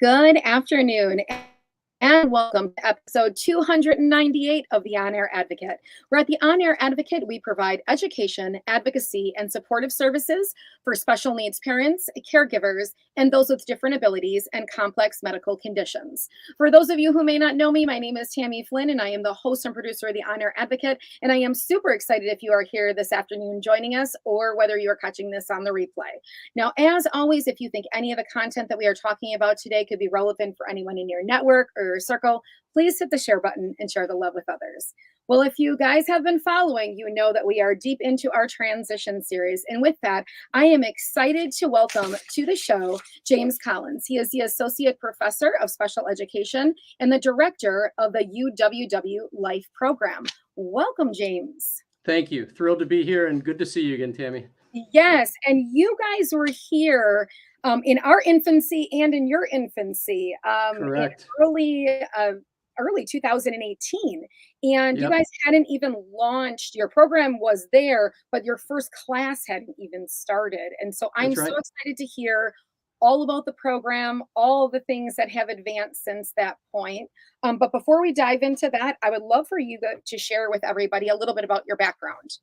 Good afternoon and welcome to episode 298 of the On Air Advocate. We're at the On Air Advocate. We provide education, advocacy, and supportive services for special needs parents, caregivers, and those with different abilities and complex medical conditions. For those of you who may not know me, my name is Tammy Flynn, and I am the host and producer of the On Air Advocate. And I am super excited if you are here this afternoon joining us, or whether you are catching this on the replay. Now, as always, if you think any of the content that we are talking about today could be relevant for anyone in your network or your circle, please hit the share button and share the love with others. Well, if you guys have been following, you know that we are deep into our transition series. And with that, I am excited to welcome to the show James Collins. He is the Associate Professor of Special Education and the Director of the UWW Life Program. Welcome, James. Thank you. Thrilled to be here and good to see you again, Tammy. Yes, and you guys were here in our infancy and in your infancy, Correct. in early 2018, and you Yep. guys hadn't even launched. Your program was there, but your first class hadn't even started. And so I'm That's right. so excited to hear all about the program, all the things that have advanced since that point. But before we dive into that, I would love for you to share with everybody a little bit about your background.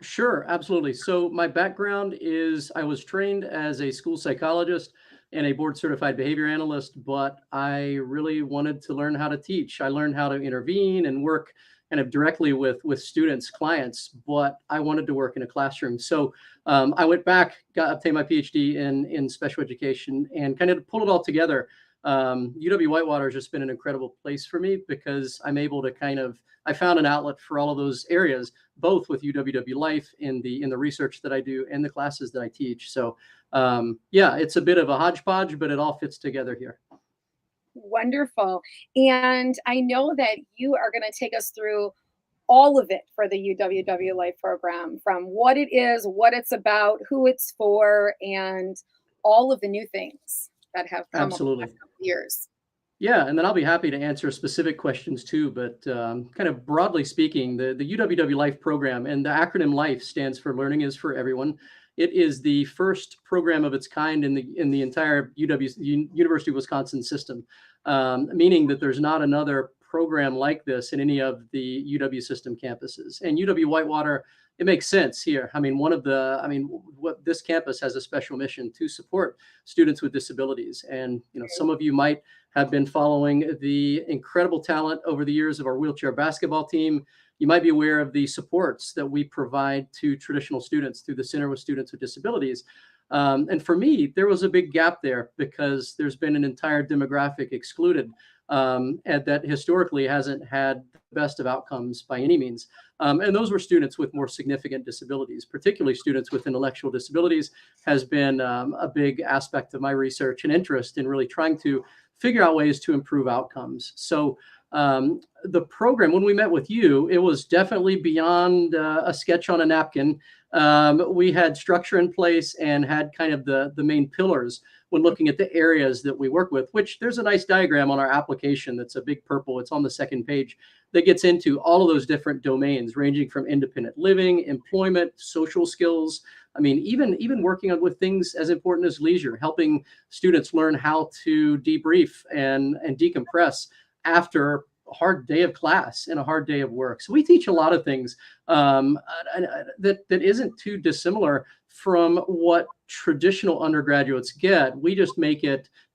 Sure, absolutely. So my background is I was trained as a school psychologist and a board certified behavior analyst, but I really wanted to learn how to teach. I learned how to intervene and work kind of directly with students, clients, but I wanted to work in a classroom. So I went back, obtained my PhD in special education, and kind of pulled it all together. UW-Whitewater has just been an incredible place for me because I'm able to I found an outlet for all of those areas, both with UWW Life in the research that I do and the classes that I teach. So yeah, it's a bit of a hodgepodge, but it all fits together here. Wonderful. And I know that you are going to take us through all of it for the UWW Life Program, from what it is, what it's about, who it's for, and all of the new things that have come over the Absolutely. last couple of years. Yeah, and then I'll be happy to answer specific questions too. But kind of broadly speaking, the UWW Life program, and the acronym LIFE stands for Learning is for Everyone. It is the first program of its kind in the entire University of Wisconsin system, meaning that there's not another program like this in any of the UW system campuses. And UW Whitewater, it makes sense here. I mean, what this campus has a special mission to support students with disabilities. And some of you might have been following the incredible talent over the years of our wheelchair basketball team. You might be aware of the supports that we provide to traditional students through the Center with Students with Disabilities. And for me, there was a big gap there because there's been an entire demographic excluded and that historically hasn't had the best of outcomes by any means. And those were students with more significant disabilities, particularly students with intellectual disabilities has been a big aspect of my research and interest in really trying to figure out ways to improve outcomes. So the program, when we met with you, it was definitely beyond a sketch on a napkin. We had structure in place and had kind of the main pillars when looking at the areas that we work with, which there's a nice diagram on our application that's a big purple. It's on the second page that gets into all of those different domains, ranging from independent living, employment, social skills. I mean, even working with things as important as leisure, helping students learn how to debrief and decompress after a hard day of class and a hard day of work. So we teach a lot of things that isn't too dissimilar from what traditional undergraduates get. We just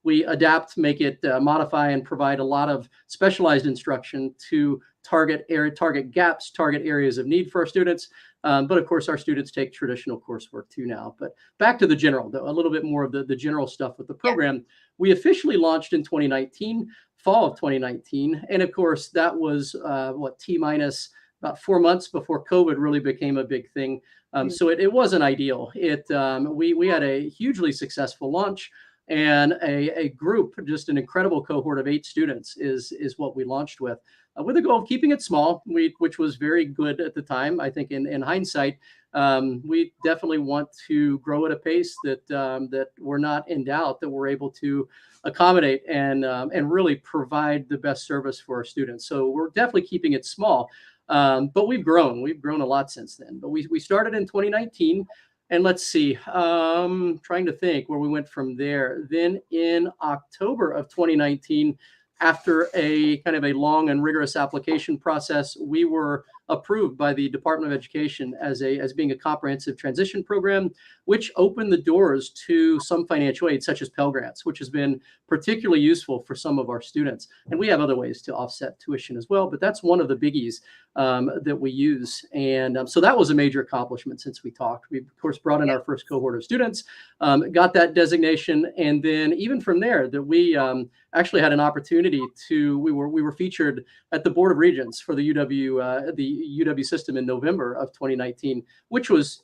we adapt, modify, and provide a lot of specialized instruction to target gaps, target areas of need for our students. But of course, our students take traditional coursework too now. But back to the general, though, a little bit more of the general stuff with the program. Yeah. We officially launched in 2019, fall of 2019. And of course, that was T-minus about 4 months before COVID really became a big thing. So it wasn't ideal. We had a hugely successful launch, and a group, just an incredible cohort of 8 students is what we launched with the goal of keeping it small, which was very good at the time. I think in hindsight, we definitely want to grow at a pace that we're not in doubt that we're able to accommodate and really provide the best service for our students. So we're definitely keeping it small, but we've grown a lot since then. But we started in 2019. And let's see, trying to think where we went from there. Then in October of 2019, after a kind of a long and rigorous application process, we were approved by the Department of Education as being a comprehensive transition program, which opened the doors to some financial aid, such as Pell Grants, which has been particularly useful for some of our students. And we have other ways to offset tuition as well, but that's one of the biggies that we use. And so that was a major accomplishment since we talked. We, of course, brought in our first cohort of students, got that designation. And then even from there, that we actually had an opportunity to, we were featured at the Board of Regents for the UW system in November of 2019, which was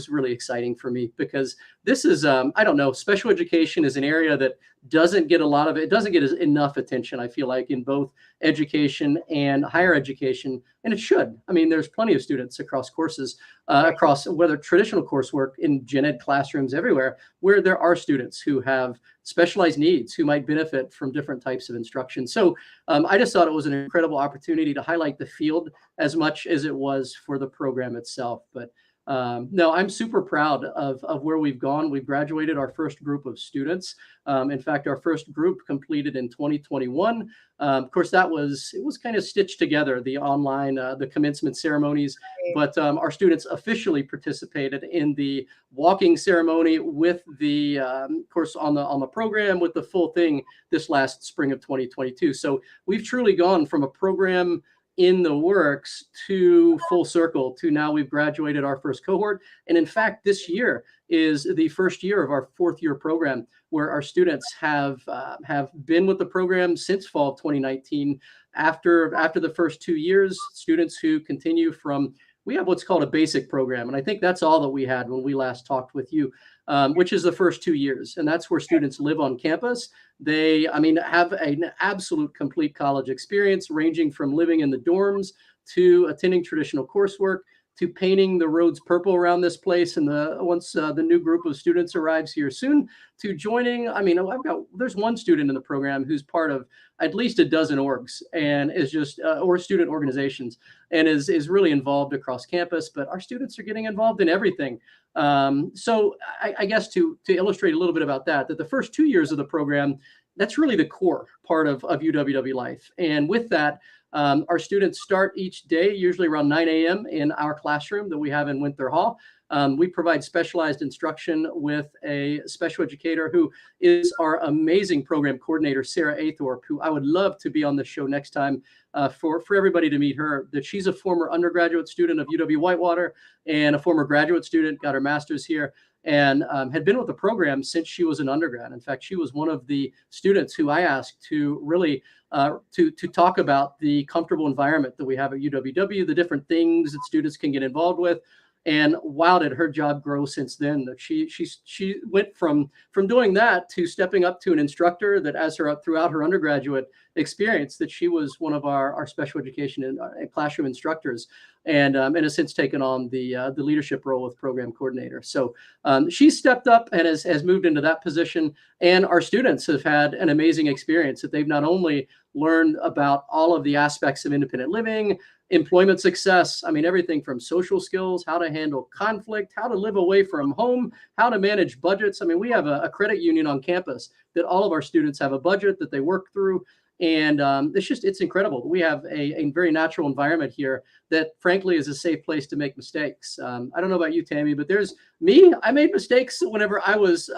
really exciting for me, because this is, I don't know, special education is an area that doesn't get enough attention, I feel like, in both education and higher education, and it should. I mean, there's plenty of students across courses, across whether traditional coursework in gen ed classrooms everywhere, where there are students who have specialized needs, who might benefit from different types of instruction. So I just thought it was an incredible opportunity to highlight the field as much as it was for the program itself. But no, I'm super proud of where we've gone. We've graduated our first group of students. In fact, our first group completed in 2021. Of course, it was kind of stitched together, the online, the commencement ceremonies, but our students officially participated in the walking ceremony with the, of course, on the program with the full thing this last spring of 2022. So we've truly gone from a program in the works to full circle to now we've graduated our first cohort. And in fact, this year is the first year of our fourth year program, where our students have been with the program since fall of 2019. After the first 2 years, students who continue from, we have what's called a basic program. And I think that's all that we had when we last talked with you, which is the first 2 years. And that's where students live on campus. They, I mean, have an absolute complete college experience, ranging from living in the dorms to attending traditional coursework to painting the roads purple around this place. And once the new group of students arrives here soon, to joining, I mean, there's one student in the program who's part of at least a dozen orgs and is just, or student organizations, and is really involved across campus. But our students are getting involved in everything. So I guess to illustrate a little bit about that the first 2 years of the program, that's really the core part of UWW life. And with that, our students start each day, usually around 9 a.m. in our classroom that we have in Winther Hall. We provide specialized instruction with a special educator who is our amazing program coordinator, Sarah Athorpe, who I would love to be on the show next time for everybody to meet her. That she's a former undergraduate student of UW-Whitewater and a former graduate student, got her master's here, and had been with the program since she was an undergrad. In fact, she was one of the students who I asked to really to talk about the comfortable environment that we have at UWW, the different things that students can get involved with. And wow, did her job grow since then. That she went from doing that to stepping up to an instructor, that as throughout her undergraduate experience, that she was one of our special education and classroom instructors, and has since taken on the leadership role with program coordinator. So she's stepped up and has moved into that position. And our students have had an amazing experience, that they've not only learned about all of the aspects of independent living, employment success, I mean, everything from social skills, how to handle conflict, how to live away from home, how to manage budgets. I mean, we have a credit union on campus that all of our students have a budget that they work through. And it's incredible. We have a very natural environment here that, frankly, is a safe place to make mistakes. I don't know about you, Tammy, but I made mistakes whenever I was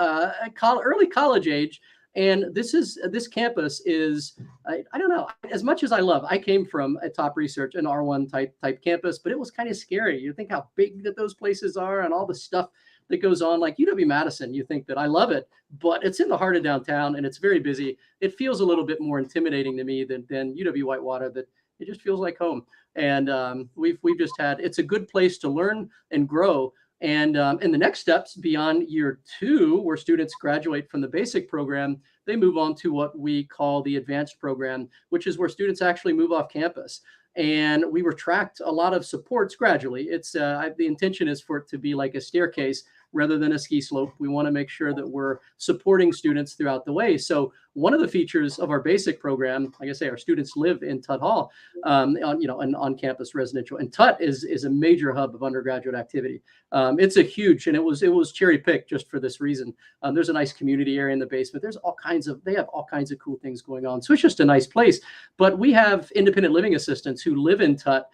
early college age. And this campus is, I don't know, as much as I came from a top research, an R1 type campus, but it was kind of scary. You think how big that those places are and all the stuff that goes on. Like UW-Madison, you think that I love it, but it's in the heart of downtown and it's very busy. It feels a little bit more intimidating to me than UW-Whitewater, that it just feels like home. And we've just had, it's a good place to learn and grow. And in the next steps beyond year 2, where students graduate from the basic program, they move on to what we call the advanced program, which is where students actually move off campus. And we retract a lot of supports gradually. It's the intention is for it to be like a staircase rather than a ski slope. We want to make sure that we're supporting students throughout the way. So one of the features of our basic program, like I say, our students live in Tut Hall, an on-campus residential, and Tut is a major hub of undergraduate activity. It's a huge, and it was cherry picked just for this reason. There's a nice community area in the basement. They have all kinds of cool things going on. So it's just a nice place. But we have independent living assistants who live in Tut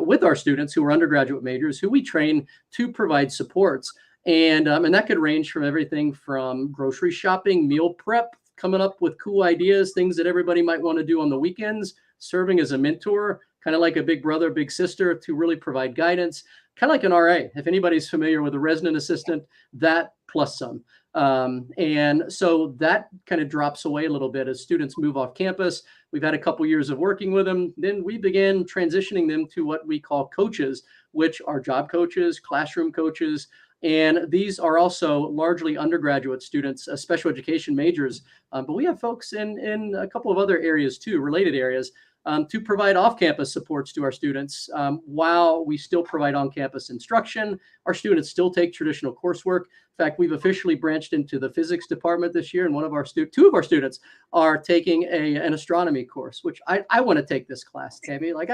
with our students who are undergraduate majors, who we train to provide supports. And that could range from everything from grocery shopping, meal prep, coming up with cool ideas, things that everybody might want to do on the weekends, serving as a mentor, kind of like a big brother, big sister, to really provide guidance, kind of like an RA. If anybody's familiar with a resident assistant, that plus some. And so that kind of drops away a little bit as students move off campus. We've had a couple years of working with them. Then we began transitioning them to what we call coaches, which are job coaches, classroom coaches. And these are also largely undergraduate students, special education majors. But we have folks in a couple of other areas too, related areas, to provide off-campus supports to our students while we still provide on-campus instruction. Our students still take traditional coursework. In fact, we've officially branched into the physics department this year, and two of our students are taking an astronomy course, which I want to take this class, Tammy. Why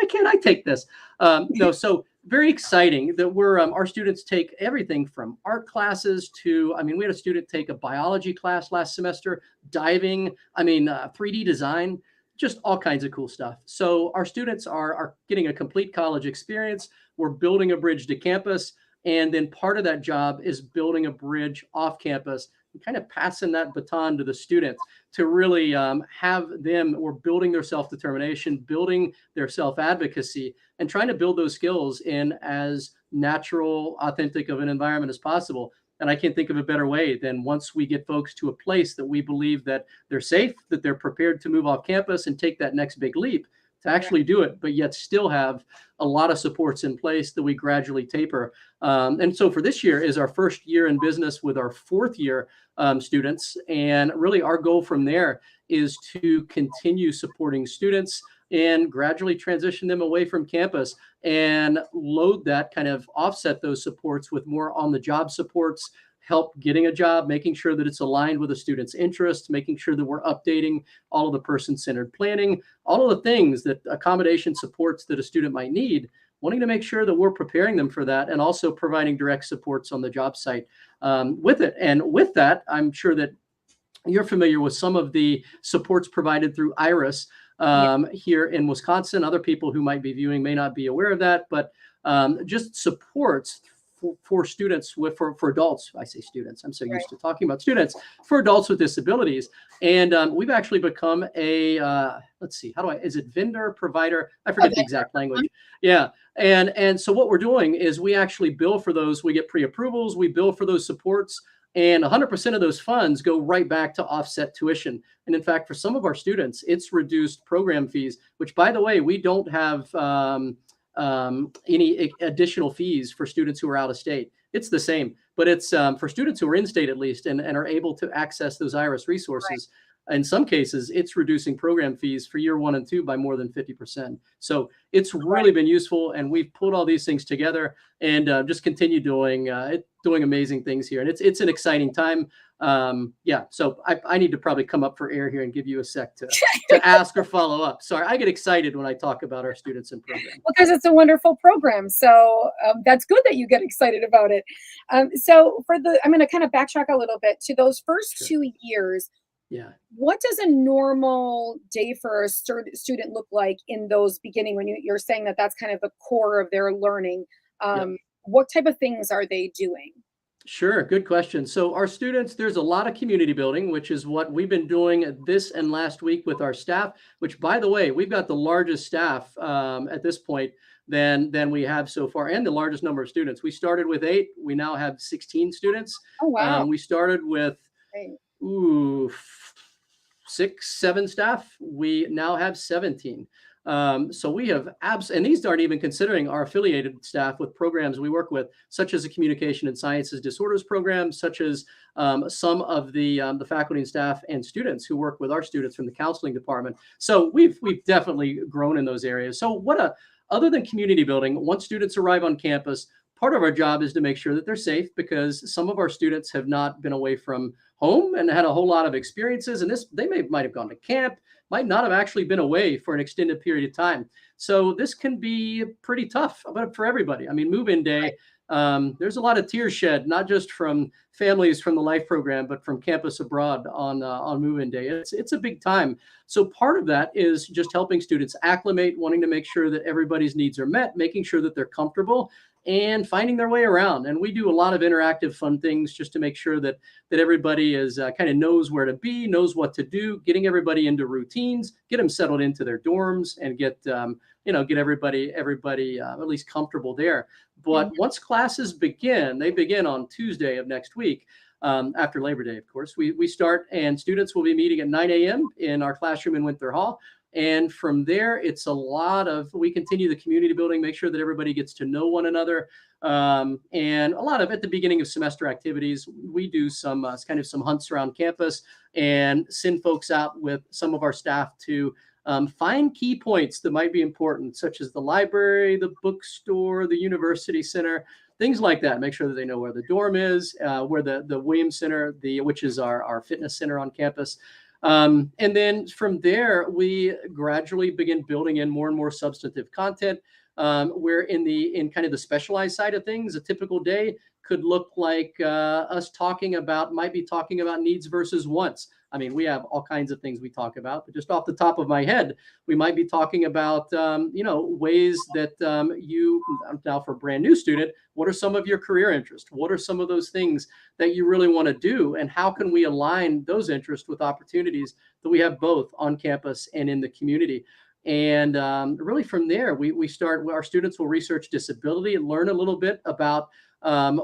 can't I take this? So very exciting that our students take everything from art classes to, we had a student take a biology class last semester, diving, 3D design, just all kinds of cool stuff. So our students are getting a complete college experience. We're building a bridge to campus. And then part of that job is building a bridge off campus and kind of passing that baton to the students to really we're building their self-determination, building their self-advocacy, and trying to build those skills in as natural, authentic of an environment as possible. And I can't think of a better way than once we get folks to a place that we believe that they're safe, that they're prepared to move off campus and take that next big leap to actually do it, but yet still have a lot of supports in place that we gradually taper. And so for this year is our first year in business with our fourth year students. And really our goal from there is to continue supporting students and gradually transition them away from campus and load that, kind of offset those supports with more on the job supports, help getting a job, making sure that it's aligned with a student's interests, making sure that we're updating all of the person-centered planning, all of the things that accommodation supports that a student might need, wanting to make sure that we're preparing them for that and also providing direct supports on the job site with it. And with that, I'm sure that you're familiar with some of the supports provided through IRIS here in Wisconsin. Other people who might be viewing may not be aware of that, but just supports for students for adults. I say students, I'm so used to talking about students, for adults with disabilities. And we've actually become a, is it vendor, provider? I forget the exact language. Yeah. And so what we're doing is we actually bill for those. We get pre-approvals, we bill for those supports, and 100% of those funds go right back to offset tuition. And in fact, for some of our students, it's reduced program fees, which, by the way, we don't have any additional fees for students who are out of state. It's the same, but it's for students who are in state at least and are able to access those IRIS resources. In some cases, it's reducing program fees for year 1 and 2 by more than 50%. So it's really been useful, and we've pulled all these things together and just continue doing amazing things here. And it's an exciting time. So I need to probably come up for air here and give you a sec to ask or follow up. Sorry, I get excited when I talk about our students and program. Well, because it's a wonderful program. So that's good that you get excited about it. So I'm going to kind of backtrack a little bit to those first 2 years. Yeah. What does a normal day for a student look like in those beginning, when you're saying that that's kind of the core of their learning? What type of things are they doing? Sure. Good question. So our students, there's a lot of community building, which is what we've been doing this and last week with our staff, which, by the way, we've got the largest staff at this point than we have so far, and the largest number of students. We started with 8. We now have 16 students. Oh, wow. We started with 6, 7 staff. We now have 17. So we have and these aren't even considering our affiliated staff with programs we work with, such as the Communication and Sciences Disorders program, such as some of the faculty and staff and students who work with our students from the counseling department. So we've definitely grown in those areas. So other than community building, once students arrive on campus, part of our job is to make sure that they're safe, because some of our students have not been away from home and had a whole lot of experiences. And they might have gone to camp, might not have actually been away for an extended period of time. So this can be pretty tough for everybody. I mean, move-in day, there's a lot of tears shed, not just from families from the Life program, but from campus abroad on move-in day. It's a big time. So part of that is just helping students acclimate, wanting to make sure that everybody's needs are met, making sure that they're comfortable, and finding their way around. And we do a lot of interactive fun things just to make sure that everybody is kind of knows where to be, knows what to do, getting everybody into routines, get them settled into their dorms, and get everybody at least comfortable there. But once classes begin, they begin on Tuesday of next week. After Labor Day, of course, we start, and students will be meeting at 9 a.m. in our classroom in Winter Hall. And from there, it's we continue the community building, make sure that everybody gets to know one another. And a lot of, at the beginning of semester activities, we do some hunts around campus and send folks out with some of our staff to find key points that might be important, such as the library, the bookstore, the university center, things like that. Make sure that they know where the dorm is, where the Williams Center, which is our fitness center on campus. And then from there, we gradually begin building in more and more substantive content, where in kind of the specialized side of things, a typical day could look like us might be talking about needs versus wants. I mean, we have all kinds of things we talk about, but just off the top of my head, we might be talking about, ways that now for a brand new student, what are some of your career interests? What are some of those things that you really want to do? And how can we align those interests with opportunities that we have both on campus and in the community? And really from there, we start, our students will research disability and learn a little bit about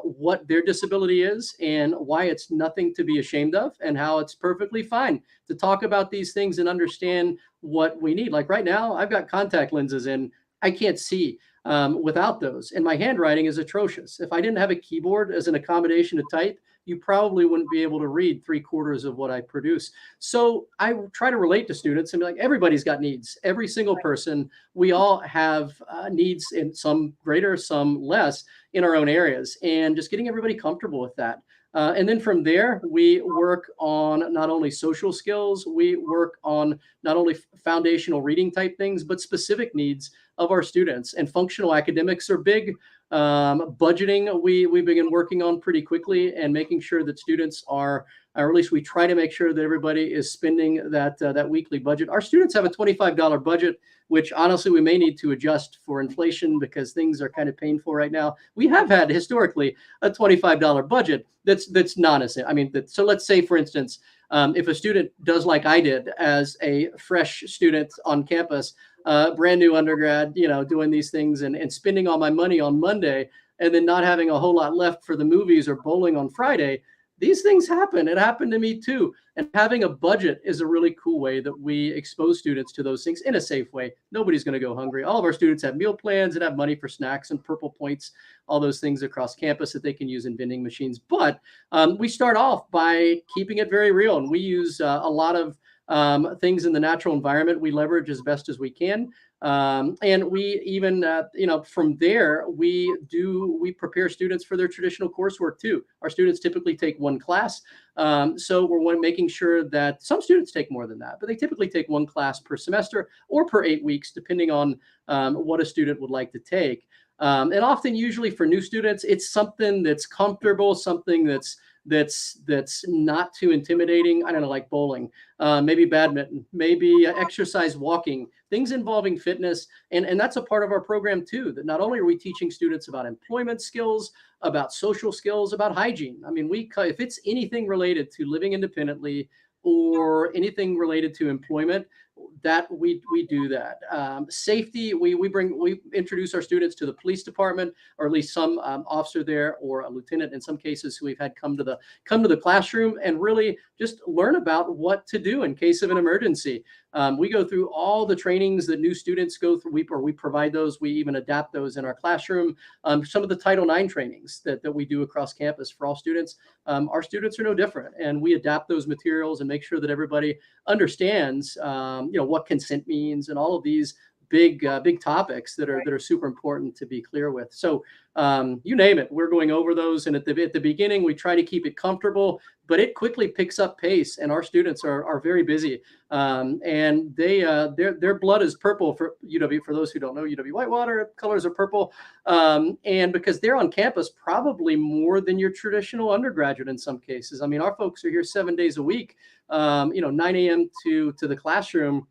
what their disability is and why it's nothing to be ashamed of, and how it's perfectly fine to talk about these things and understand what we need. Like right now, I've got contact lenses and I can't see without those. And my handwriting is atrocious. If I didn't have a keyboard as an accommodation to type, you probably wouldn't be able to read 3/4 of what I produce. So I try to relate to students and be like, everybody's got needs. Every single person, we all have needs, in some greater, some less, in our own areas, and just getting everybody comfortable with that. And then from there, we work on not only social skills, we work on not only foundational reading type things, but specific needs of our students. And functional academics are big. Budgeting, we begin working on pretty quickly, and making sure that students are, or at least we try to make sure that everybody is spending that weekly budget. Our students have a $25 budget, which honestly we may need to adjust for inflation because things are kind of painful right now. We have had historically a $25 budget that's non-essential. I mean, so let's say, for instance, if a student does like I did as a fresh student on campus, brand new undergrad, doing these things and spending all my money on Monday, and then not having a whole lot left for the movies or bowling on Friday. These things happen. It happened to me too. And having a budget is a really cool way that we expose students to those things in a safe way. Nobody's going to go hungry. All of our students have meal plans and have money for snacks and purple points, all those things across campus that they can use in vending machines. But we start off by keeping it very real. And we use a lot of things in the natural environment we leverage as best as we can. And we even, from there, we prepare students for their traditional coursework too. Our students typically take one class. So we're making sure that some students take more than that, but they typically take one class per semester or per 8 weeks, depending on what a student would like to take. And often, usually for new students, it's something that's comfortable, something that's not too intimidating. I don't know, like bowling, maybe badminton, maybe exercise, walking, things involving fitness. And that's a part of our program too, that not only are we teaching students about employment skills, about social skills, about hygiene. I mean, if it's anything related to living independently or anything related to employment, that we do that. Safety, we introduce our students to the police department, or at least some officer there, or a lieutenant in some cases, who we've had come to the classroom and really just learn about what to do in case of an emergency. We go through all the trainings that new students go through. We provide those. We even adapt those in our classroom. Some of the Title IX trainings that we do across campus for all students. Our students are no different, and we adapt those materials and make sure that everybody understands, what consent means and all of these big topics that are super important to be clear with. So you name it, we're going over those. And at the beginning, we try to keep it comfortable, but it quickly picks up pace, and our students are very busy. And their blood is purple for UW. For those who don't know, UW Whitewater colors are purple. And because they're on campus probably more than your traditional undergraduate in some cases. I mean, our folks are here 7 days a week, 9 a.m. to the classroom,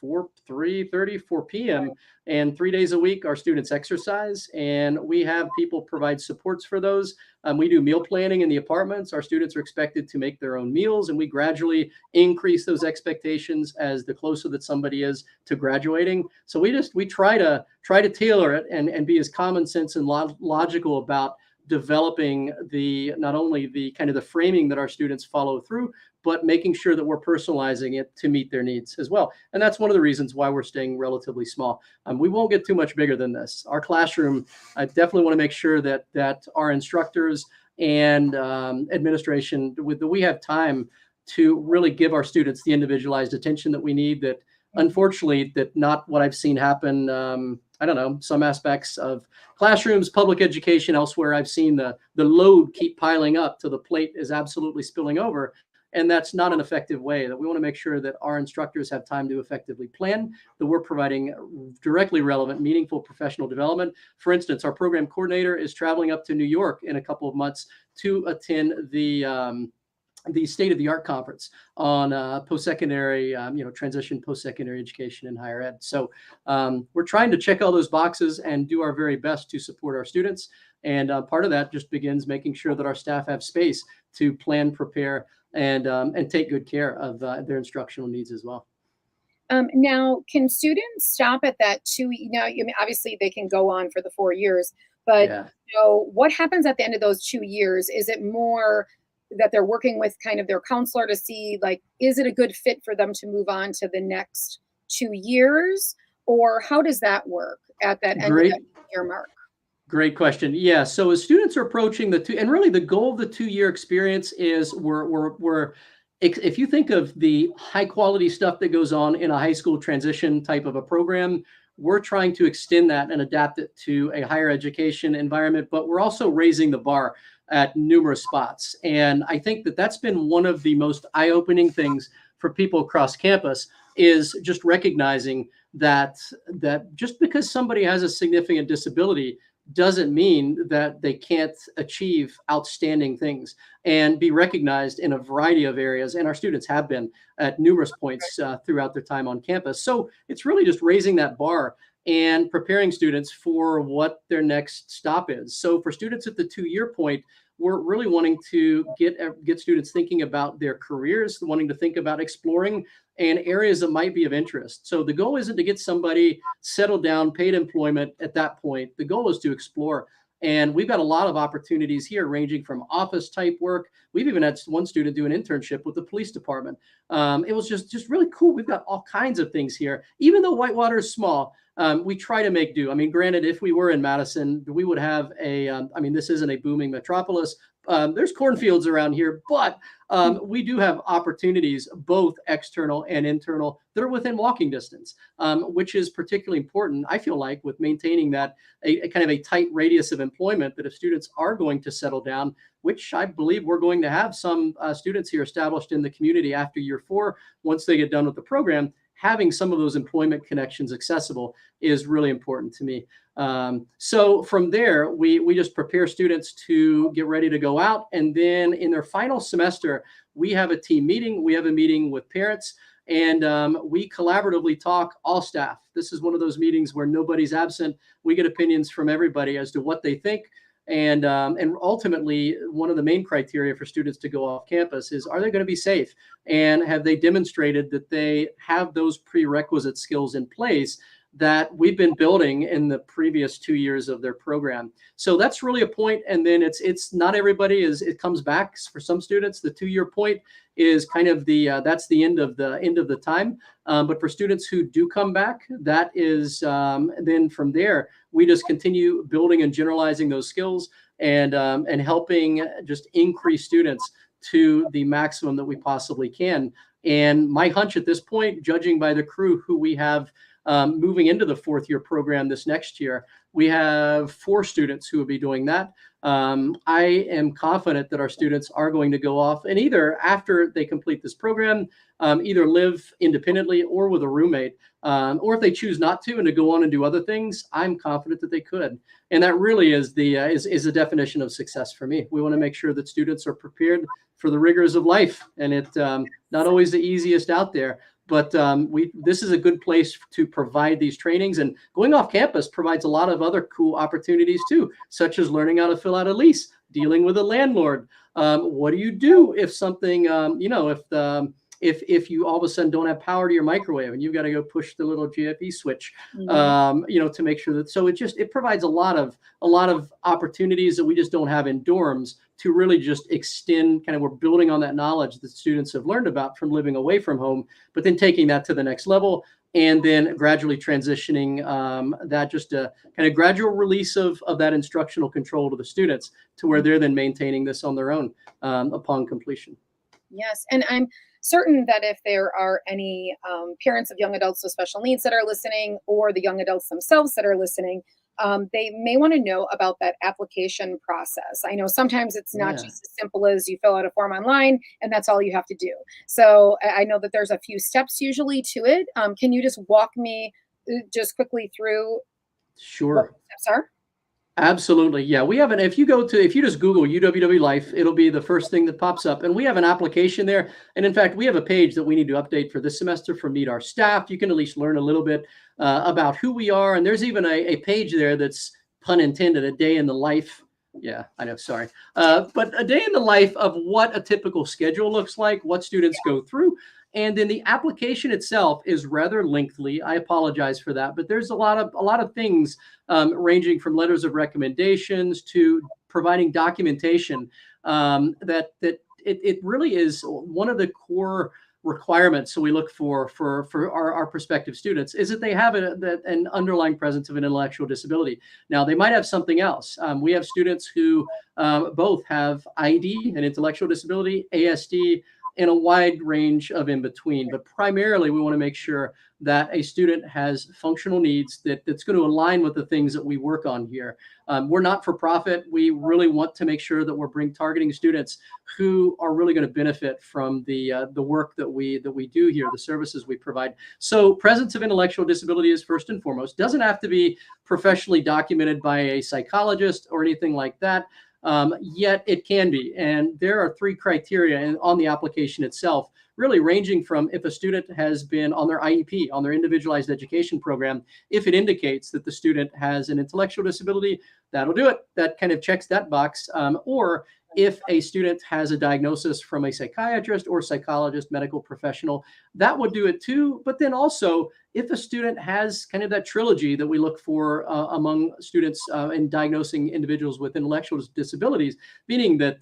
3:30, 4 p.m. And 3 days a week, our students exercise, and we have people provide supports for those. We do meal planning in the apartments. Our students are expected to make their own meals, and we gradually increase those expectations as the closer that somebody is to graduating. So we try to tailor it and be as common sense and logical about developing not only the kind of the framing that our students follow through, but making sure that we're personalizing it to meet their needs as well. And that's one of the reasons why we're staying relatively small. We won't get too much bigger than this. Our classroom, I definitely want to make sure that our instructors and administration, we have time to really give our students the individualized attention that we need. That unfortunately, that not what I've seen happen. I don't know, some aspects of classrooms, public education, elsewhere, I've seen the load keep piling up till the plate is absolutely spilling over. And that's not an effective way. That we want to make sure that our instructors have time to effectively plan, that we're providing directly relevant, meaningful professional development. For instance, our program coordinator is traveling up to New York in a couple of months to attend the State of the Art conference on post-secondary, transition post-secondary education in higher ed. So we're trying to check all those boxes and do our very best to support our students. And part of that just begins making sure that our staff have space to plan, prepare, and take good care of their instructional needs as well. Now, can students stop at that obviously they can go on for the 4 years, but Yeah. What happens at the end of those 2 years? Is it more that they're working with kind of their counselor to see, like, is it a good fit for them to move on to the next 2 years? Or how does that work at that end of that year mark? Great question. Yeah. So as students are approaching and really the goal of the 2-year experience is if you think of the high quality stuff that goes on in a high school transition type of a program, we're trying to extend that and adapt it to a higher education environment, but we're also raising the bar at numerous spots. And I think that that's been one of the most eye-opening things for people across campus, is just recognizing that just because somebody has a significant disability doesn't mean that they can't achieve outstanding things and be recognized in a variety of areas. And our students have been at numerous points throughout their time on campus. So it's really just raising that bar and preparing students for what their next stop is. So for students at the 2-year point, we're really wanting to get students thinking about their careers, wanting to think about exploring and areas that might be of interest. So the goal isn't to get somebody settled down, paid employment at that point. The goal is to explore. And we've got a lot of opportunities here, ranging from office type work. We've even had one student do an internship with the police department. It was just really cool. We've got all kinds of things here. Even though Whitewater is small, we try to make do. I mean, granted, if we were in Madison, we would have this isn't a booming metropolis. There's cornfields around here, but we do have opportunities, both external and internal, that are within walking distance, which is particularly important, I feel like, with maintaining that a kind of a tight radius of employment, that if students are going to settle down, which I believe we're going to have some students here established in the community after year 4, once they get done with the program, having some of those employment connections accessible is really important to me. So from there, we just prepare students to get ready to go out. And then in their final semester, we have a team meeting. We have a meeting with parents, and we collaboratively talk, all staff. This is one of those meetings where nobody's absent. We get opinions from everybody as to what they think. And ultimately, one of the main criteria for students to go off campus is, are they going to be safe? And have they demonstrated that they have those prerequisite skills in place that we've been building in the previous 2 years of their program? So that's really a point. And then it's not everybody it comes back. For some students, the 2-year point is kind of that's the end of the time. But for students who do come back, that is then from there, we just continue building and generalizing those skills and helping just increase students to the maximum that we possibly can. And my hunch at this point, judging by the crew who we have moving into the 4th year program this next year, we have 4 students who will be doing that. I am confident that our students are going to go off and either after they complete this program, either live independently or with a roommate, or if they choose not to and to go on and do other things, I'm confident that they could. And that really is the definition of success for me. We want to make sure that students are prepared for the rigors of life, and it's not always the easiest out there. But this is a good place to provide these trainings, and going off campus provides a lot of other cool opportunities too, such as learning how to fill out a lease, dealing with a landlord. What do you do if something, if you all of a sudden don't have power to your microwave and you've got to go push the little GFE switch, to make sure that, so it provides a lot of opportunities that we just don't have in dorms to really just extend we're building on that knowledge that students have learned about from living away from home, but then taking that to the next level and then gradually transitioning that, just a kind of gradual release of that instructional control to the students to where they're then maintaining this on their own upon completion. Yes, and I'm certain that if there are any parents of young adults with special needs that are listening, or the young adults themselves that are listening, they may want to know about that application process. I know sometimes it's not just as simple as you fill out a form online and that's all you have to do. So I know that there's a few steps usually to it. Can you just walk me just quickly through what the steps are? Absolutely. Yeah. We have if you just Google UWW Life, it'll be the first thing that pops up. And we have an application there. And in fact, we have a page that we need to update for this semester for Meet Our Staff. You can at least learn a little bit about who we are. And there's even a page there that's, pun intended, a day in the life. Yeah, I know. Sorry. But a day in the life of what a typical schedule looks like, what students go through. And then the application itself is rather lengthy. I apologize for that, but there's a lot of things ranging from letters of recommendations to providing documentation that it really is one of the core requirements. So we look for our prospective students is that they have an underlying presence of an intellectual disability. Now they might have something else. We have students who both have ID, an intellectual disability, ASD, and a wide range of in between. But primarily, we want to make sure that a student has functional needs that's going to align with the things that we work on here. We're not for profit. We really want to make sure that we're targeting students who are really going to benefit from the work that we do here, the services we provide. So presence of intellectual disability is first and foremost. Doesn't have to be professionally documented by a psychologist or anything like that. Yet it can be. And there are 3 criteria on the application itself, really ranging from if a student has been on their IEP, on their individualized education program, if it indicates that the student has an intellectual disability, that'll do it. That kind of checks that box. Or if a student has a diagnosis from a psychiatrist or psychologist, medical professional, that would do it too. But then also, if a student has kind of that trilogy that we look for among students in diagnosing individuals with intellectual disabilities, meaning that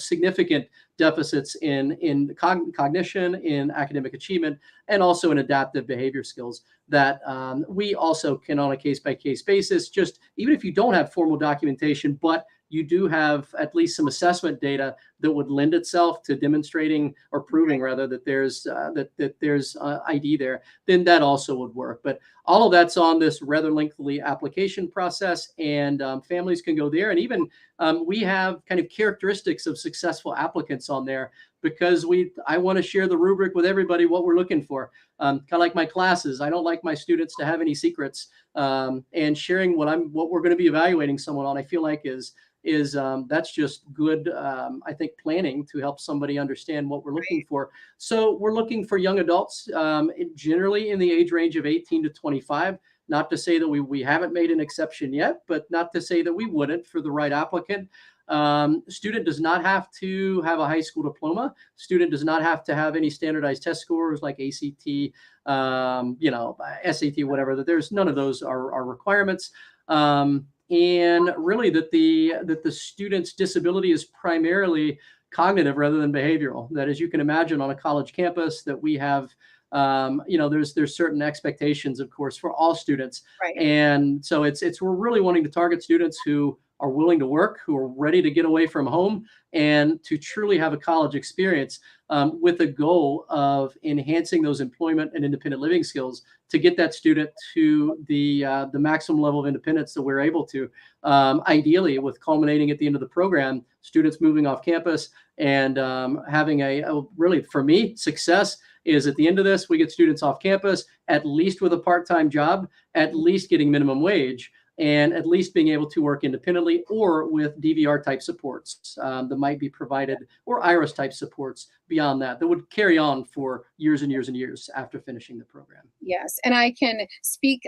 significant deficits in cognition, in academic achievement, and also in adaptive behavior skills, that we also can, on a case-by-case basis, just even if you don't have formal documentation, but you do have at least some assessment data that would lend itself to demonstrating or proving rather that there's ID there, then that also would work. But all of that's on this rather lengthy application process, and families can go there. And even we have kind of characteristics of successful applicants on there, because I want to share the rubric with everybody, what we're looking for. Kind of like my classes. I don't like my students to have any secrets, and sharing what we're going to be evaluating someone on, I feel like is that's just good, I think, planning to help somebody understand what we're looking for. So we're looking for young adults, generally in the age range of 18 to 25. Not to say that we haven't made an exception yet, but not to say that we wouldn't for the right applicant. Student does not have to have a high school diploma. Student does not have to have any standardized test scores like ACT, SAT, whatever. That there's none of those are requirements. And really that the student's disability is primarily cognitive rather than behavioral. That, as you can imagine, on a college campus, that we have, there's certain expectations, of course, for all students. Right. And so we're really wanting to target students who are willing to work, who are ready to get away from home and to truly have a college experience, with a goal of enhancing those employment and independent living skills to get that student to the maximum level of independence that we're able to. Ideally, with culminating at the end of the program, students moving off campus and having a really, for me, success is at the end of this, we get students off campus, at least with a part-time job, at least getting minimum wage, and at least being able to work independently or with DVR type supports that might be provided, or IRIS type supports beyond that would carry on for years and years and years after finishing the program. Yes, and I can speak,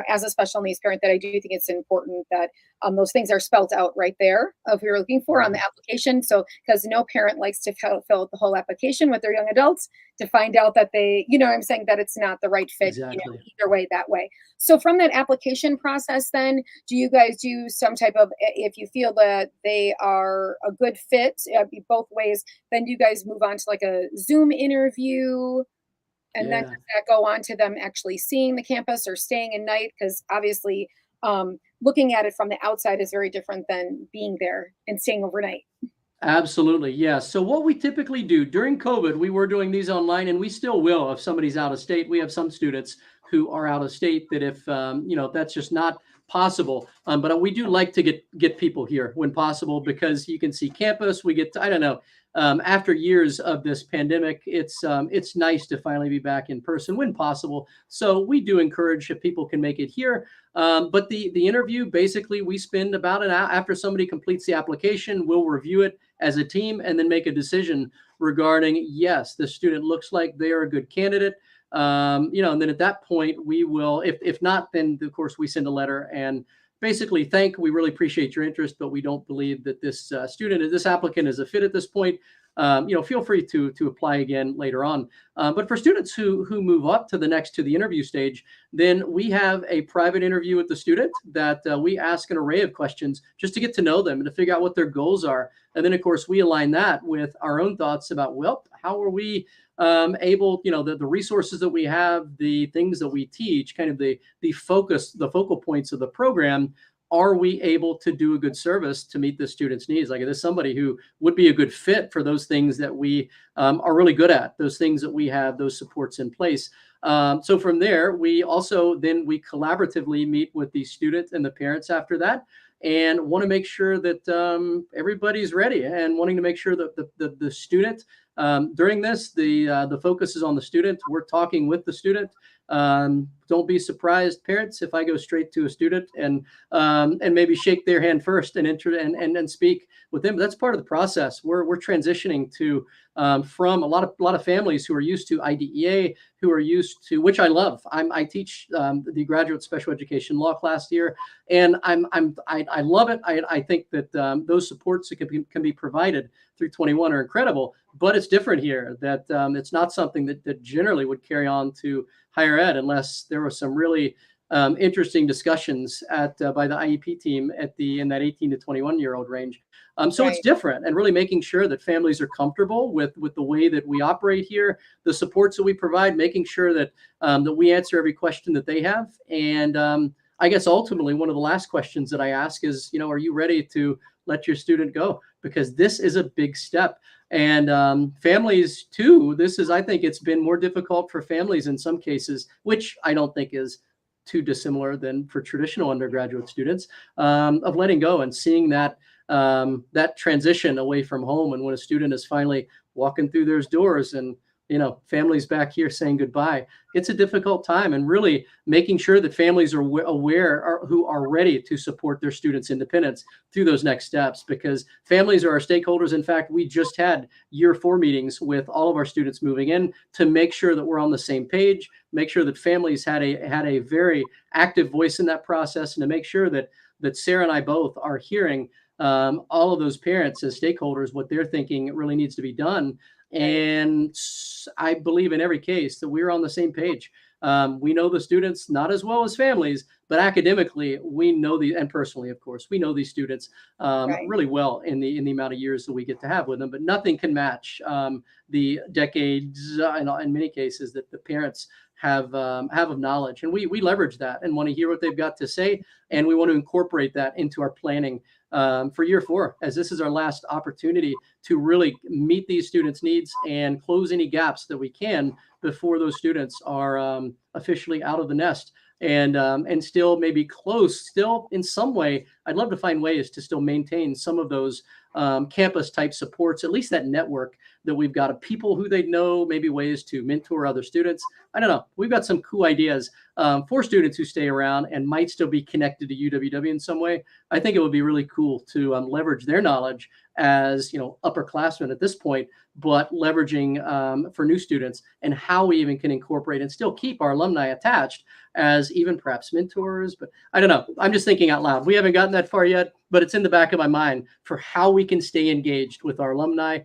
as a special needs parent, that I do think it's important that those things are spelled out right there of who you're looking for on the application. So, because no parent likes to fill out the whole application with their young adults to find out that they, I'm saying that it's not the right fit, Exactly. either way, that way. So from that application process, then, do you guys do some type of, if you feel that they are a good fit, both ways, then do you guys move on to like a Zoom interview? And then Yeah. does that go on to them actually seeing the campus or staying a night? Because obviously, looking at it from the outside is very different than being there and staying overnight. Absolutely. Yeah. So what we typically do during COVID, we were doing these online, and we still will if somebody's out of state. We have some students who are out of state that if, that's just not possible. But we do like to get people here when possible, because you can see campus. We get to, I don't know, after years of this pandemic, it's nice to finally be back in person when possible. So we do encourage if people can make it here. But the interview, basically, we spend about an hour after somebody completes the application. We'll review it as a team and then make a decision regarding, yes, the student looks like they are a good candidate. And then at that point, we will, if not, then of course we send a letter and basically we really appreciate your interest, but we don't believe that this this applicant is a fit at this point. Feel free to apply again later on. But for students who move up to the interview stage, then we have a private interview with the student that we ask an array of questions just to get to know them and to figure out what their goals are. And then, of course, we align that with our own thoughts about, well, how are we able, the resources that we have, the things that we teach, kind of the focal points of the program. Are we able to do a good service to meet the student's needs? Like, is this somebody who would be a good fit for those things that we are really good at, those things that we have, those supports in place? So from there, we collaboratively meet with the student and the parents after that, and want to make sure that everybody's ready, and wanting to make sure that the student, during this, the focus is on the student. We're talking with the student. Don't be surprised, parents, if I go straight to a student and maybe shake their hand first and speak with them. That's part of the process. We're transitioning to from a lot of families who are used to IDEA, who are used to, which I love. I teach the graduate special education law class here, and I love it. I think that those supports that can be provided through 21 are incredible, but it's different here. That it's not something that generally would carry on to higher ed unless there were some really interesting discussions by the IEP team in that 18 to 21-year-old range. So Right. it's different, and really making sure that families are comfortable with the way that we operate here, the supports that we provide, making sure that that we answer every question that they have. And I guess ultimately, one of the last questions that I ask is, are you ready to let your student go? Because this is a big step. And families too, I think it's been more difficult for families in some cases, which I don't think is too dissimilar than for traditional undergraduate students, of letting go and seeing that transition away from home. And when a student is finally walking through those doors and, families back here saying goodbye, it's a difficult time, and really making sure that families are aware, who are ready to support their students' independence through those next steps, because families are our stakeholders. In fact, we just had year 4 meetings with all of our students moving in to make sure that we're on the same page, make sure that families had a very active voice in that process, and to make sure that Sarah and I both are hearing all of those parents as stakeholders, what they're thinking really needs to be done. And I believe in every case that we're on the same page. We know the students not as well as families, but academically, we know and personally, of course, we know these students Right. really well in the amount of years that we get to have with them. But nothing can match the decades, in many cases, that the parents have of knowledge. And we leverage that and want to hear what they've got to say. And we want to incorporate that into our planning for year 4, as this is our last opportunity to really meet these students' needs and close any gaps that we can before those students are officially out of the nest and still maybe close, still in some way. I'd love to find ways to still maintain some of those campus type supports, at least that network that we've got of people who they know, maybe ways to mentor other students. I don't know. We've got some cool ideas for students who stay around and might still be connected to UWW in some way. I think it would be really cool to leverage their knowledge as, upperclassmen at this point, but leveraging for new students and how we even can incorporate and still keep our alumni attached as even perhaps mentors. But I don't know. I'm just thinking out loud. We haven't gotten that far yet, but it's in the back of my mind for how we can stay engaged with our alumni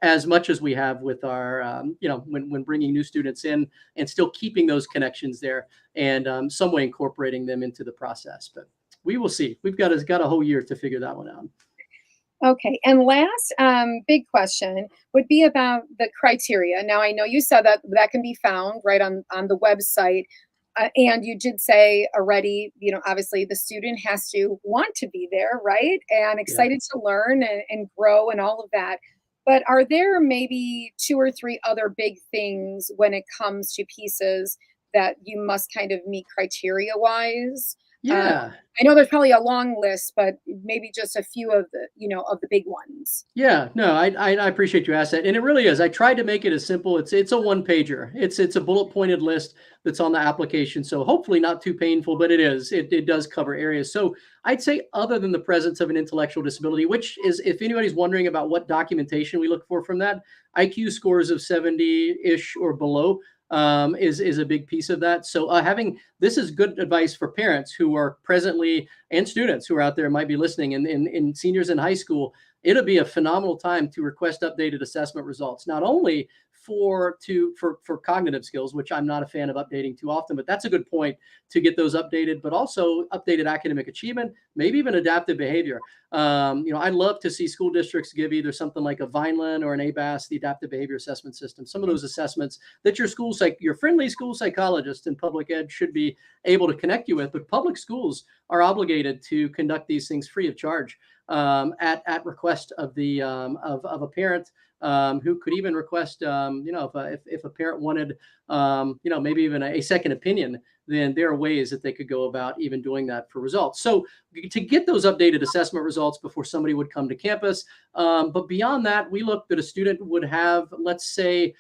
as much as we have with our, when bringing new students in and still keeping those connections there and some way incorporating them into the process. But we will see. We've got a whole year to figure that one out. Okay, and last big question would be about the criteria. Now, I know you said that can be found right on the website, and you did say already, obviously the student has to want to be there, right? And excited to learn and grow and all of that. But are there maybe 2 or 3 other big things when it comes to pieces that you must kind of meet criteria-wise? Yeah. I know there's probably a long list, but maybe just a few of the big ones. Yeah, no, I appreciate you asked that, and it really is. I tried to make it as simple. It's a one pager. It's a bullet pointed list that's on the application, so hopefully not too painful, but it is. It does cover areas. So I'd say other than the presence of an intellectual disability, which is, if anybody's wondering about what documentation we look for from that, IQ scores of 70-ish or below is a big piece of that. So this is good advice for parents who are presently and students who are out there might be listening in seniors in high school. It'll be a phenomenal time to request updated assessment results, not only for cognitive skills, which I'm not a fan of updating too often, but that's a good point to get those updated, but also updated academic achievement, maybe even adaptive behavior. I'd love to see school districts give either something like a Vineland or an ABAS, the adaptive behavior assessment system, some of those assessments that your friendly school psychologist in public ed should be able to connect you with. But public schools are obligated to conduct these things free of charge at request of of a parent. Who could even request, if a parent wanted, maybe even a second opinion, then there are ways that they could go about even doing that for results. So to get those updated assessment results before somebody would come to campus. But beyond that, we look that a student would have, let's say,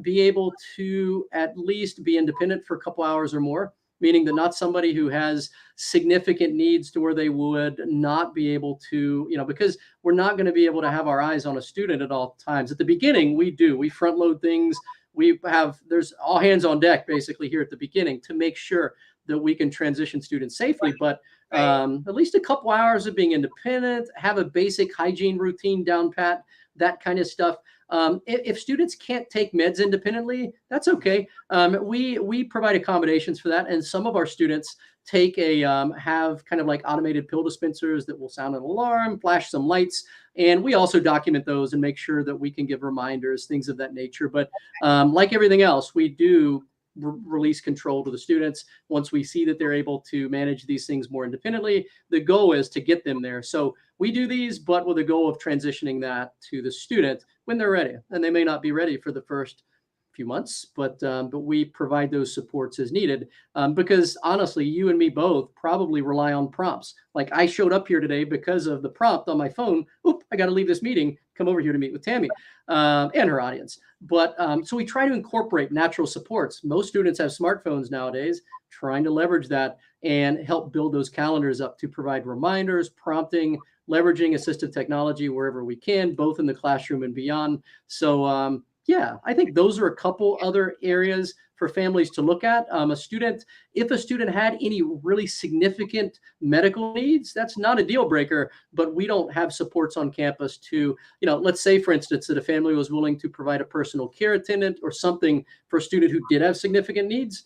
be able to at least be independent for a couple hours or more, meaning that not somebody who has significant needs to where they would not be able to, because we're not going to be able to have our eyes on a student at all times. At the beginning, we front load things. There's all hands on deck basically here at the beginning to make sure that we can transition students safely. But at least a couple hours of being independent, have a basic hygiene routine down pat, that kind of stuff. If students can't take meds independently, that's okay. We provide accommodations for that, and some of our students have kind of like automated pill dispensers that will sound an alarm, flash some lights, and we also document those and make sure that we can give reminders, things of that nature. But like everything else, we do release control to the students once we see that they're able to manage these things more independently. The goal is to get them there. So we do these, but with the goal of transitioning that to the student when they're ready. And they may not be ready for the first few months, but we provide those supports as needed because honestly, you and me both probably rely on prompts. Like I showed up here today because of the prompt on my phone. Oop, I got to leave this meeting, come over here to meet with Tammy and her audience. But so we try to incorporate natural supports. Most students have smartphones nowadays, trying to leverage that and help build those calendars up to provide reminders, prompting, leveraging assistive technology wherever we can, both in the classroom and beyond. So yeah, I think those are a couple other areas for families to look at. If a student had any really significant medical needs, that's not a deal breaker, but we don't have supports on campus to, let's say, for instance, that a family was willing to provide a personal care attendant or something for a student who did have significant needs.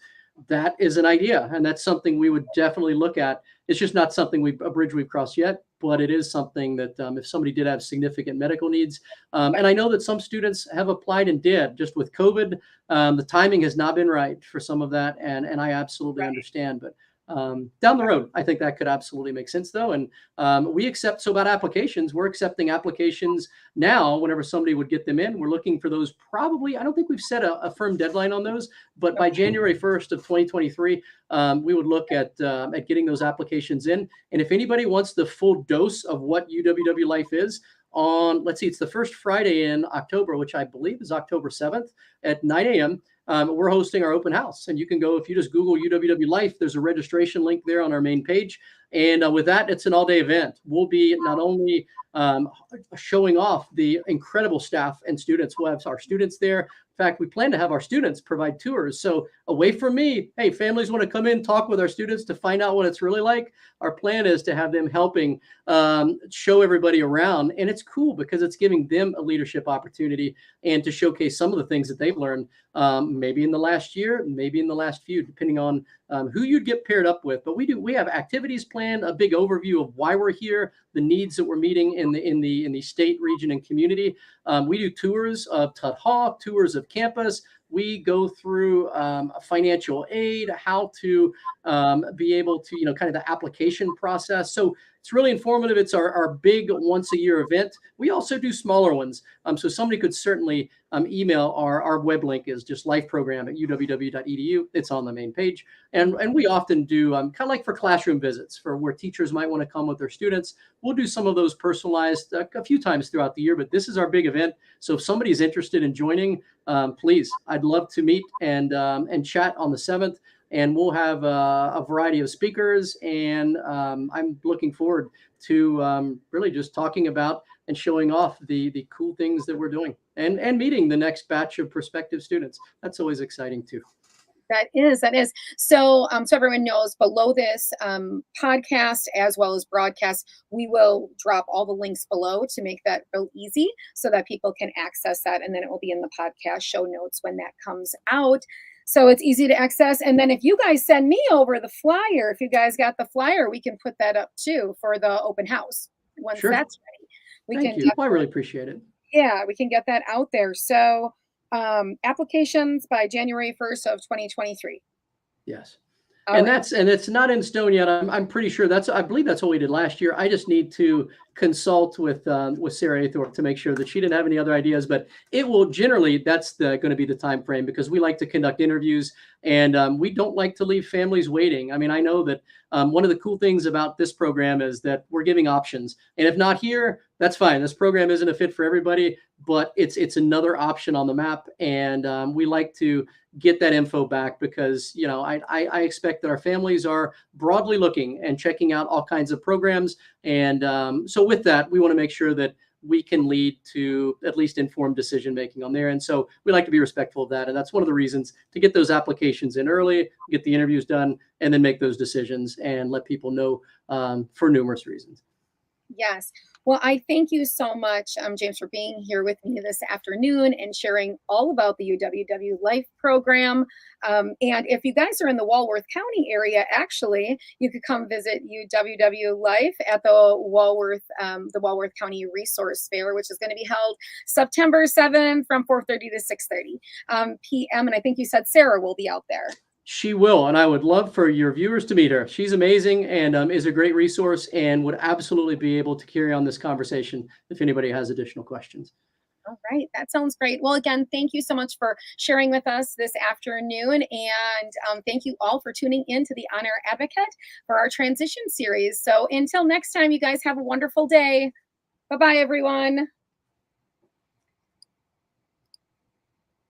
That is an idea, and that's something we would definitely look at. It's just not something a bridge we've crossed yet, but it is something that if somebody did have significant medical needs, and I know that some students have applied and did, just with COVID, the timing has not been right for some of that, and I absolutely understand. But Down the road, I think that could absolutely make sense, though. And we accept, so about applications, we're accepting applications now whenever somebody would get them in. We're looking for those probably, I don't think we've set a firm deadline on those, but by January 1st of 2023, we would look at getting those applications in. And if anybody wants the full dose of what UWW Life is, on, let's see, it's the first Friday in October, which I believe is October 7th at 9 a.m. We're hosting our open house, and you can go, if you just Google UWW Life, there's a registration link there on our main page. And with that, it's an all-day event. We'll be not only showing off the incredible staff and students. We'll have our students there. In fact, we plan to have our students provide tours. So away from me, hey, families want to come in, talk with our students to find out what it's really like. Our plan is to have them helping show everybody around. And it's cool because it's giving them a leadership opportunity and to showcase some of the things that they've learned, maybe in the last year, maybe in the last few, depending on who you'd get paired up with. But we have activities planned, a big overview of why we're here, the needs that we're meeting in the state, region, and community. We do tours of Tutt Hawk, tours of campus. We go through financial aid, how to be able to, kind of the application process. So it's really informative. It's our big once a year event. We also do smaller ones. So somebody could certainly email our web link is just lifeprogram@uww.edu. It's on the main page. And we often do kind of like for classroom visits for where teachers might want to come with their students. We'll do some of those personalized a few times throughout the year, but this is our big event. So if somebody's interested in joining, please, I'd love to meet and chat on the 7th. And we'll have a variety of speakers. And I'm looking forward to really just talking about and showing off the cool things that we're doing and meeting the next batch of prospective students. That's always exciting too. That is. So, so everyone knows, below this podcast as well as broadcast, we will drop all the links below to make that real easy so that people can access that. And then it will be in the podcast show notes when that comes out. So it's easy to access. And then if you guys send me over the flyer, if you guys got the flyer, we can put that up too for the open house once Sure. that's ready. Thank you. I really appreciate it. Yeah, we can get that out there. So applications by January 1st of 2023. Yes. All And right. it's not in stone yet. I'm pretty sure I believe that's what we did last year. I just need to consult with Sarah Athorpe to make sure that she didn't have any other ideas, but it will generally, that's going to be the time frame because we like to conduct interviews and we don't like to leave families waiting. I mean, I know that one of the cool things about this program is that we're giving options, and if not here, that's fine. This program isn't a fit for everybody, but it's another option on the map. And we like to get that info back because, I expect that our families are broadly looking and checking out all kinds of programs. And so with that, we want to make sure that we can lead to at least informed decision making on there. And so we like to be respectful of that. And that's one of the reasons to get those applications in early, get the interviews done, and then make those decisions and let people know for numerous reasons. Yes. Well, I thank you so much, James, for being here with me this afternoon and sharing all about the UWW Life program. And if you guys are in the Walworth County area, actually, you could come visit UWW Life at the Walworth County Resource Fair, which is going to be held September 7th from 4:30 to 6:30 p.m. And I think you said Sarah will be out there. She will, and I would love for your viewers to meet her. She's amazing and is a great resource and would absolutely be able to carry on this conversation if anybody has additional questions. All right, that sounds great. Well, again, thank you so much for sharing with us this afternoon, and thank you all for tuning in to the On Air Advocate for our transition series. So until next time, you guys have a wonderful day. Bye-bye, everyone.